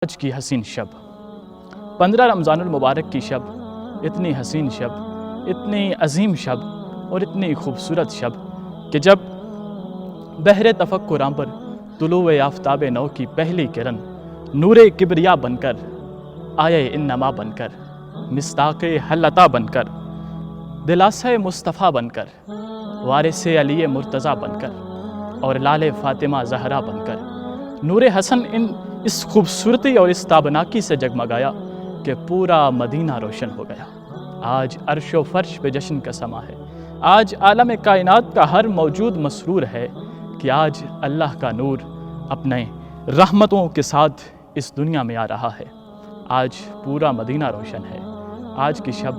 آج کی حسین شب 15 رمضان المبارک کی شب، اتنی حسین شب، اتنی عظیم شب اور اتنی خوبصورت شب کہ جب بحر تفکراں پر طلوع آفتاب نو کی پہلی کرن نور کبریا بن کر آئے انما بن کر، مصداق حلتا بن کر، دلاسہ مصطفیٰ بن کر، وارث علی مرتضیٰ بن کر اور لال فاطمہ زہرا بن کر نور حسن اس خوبصورتی اور اس تابناکی سے جگمگایا کہ پورا مدینہ روشن ہو گیا۔ آج عرش و فرش پہ جشن کا سما ہے، آج عالم کائنات کا ہر موجود مسرور ہے کہ آج اللہ کا نور اپنے رحمتوں کے ساتھ اس دنیا میں آ رہا ہے۔ آج پورا مدینہ روشن ہے۔ آج کی شب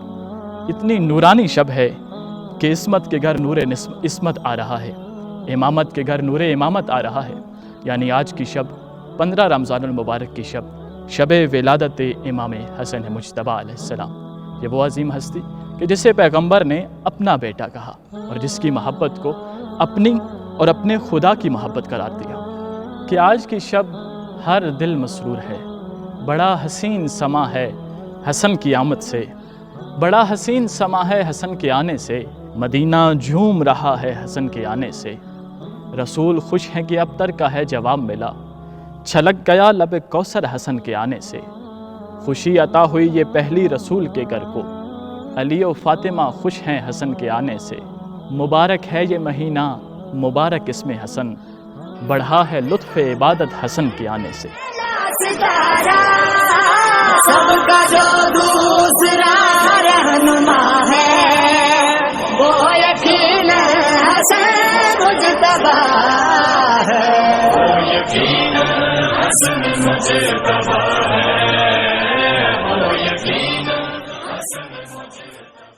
اتنی نورانی شب ہے کہ عصمت کے گھر نور عصمت آ رہا ہے، امامت کے گھر نور امامت آ رہا ہے۔ یعنی آج کی شب 15 رمضان المبارک کی شب، شب ولادت امام حسن مجتبیٰ علیہ السلام۔ یہ وہ عظیم ہستی کہ جسے پیغمبر نے اپنا بیٹا کہا اور جس کی محبت کو اپنی اور اپنے خدا کی محبت قرار دیا۔ کہ آج کی شب ہر دل مسرور ہے، بڑا حسین سما ہے حسن کی آمد سے، بڑا حسین سما ہے حسن کے آنے سے، مدینہ جھوم رہا ہے حسن کے آنے سے۔ رسول خوش ہیں کہ ابتر کا ہے جواب ملا، چھلک گیا لب کوثر حسن کے آنے سے۔ خوشی عطا ہوئی یہ پہلی رسول کے گھر کو، علی و فاطمہ خوش ہیں حسن کے آنے سے۔ مبارک ہے یہ مہینہ مبارک اس میں حسن، بڑھا ہے لطف عبادت حسن کے آنے سے۔ سب کا جو دوسرا رہنما ہے وہ یقیناً حسن مجتبیٰ ہے، وہ یقیناً حسن مجتبیٰ ہے، وہ یقیناً حسن مجتبیٰ ہے۔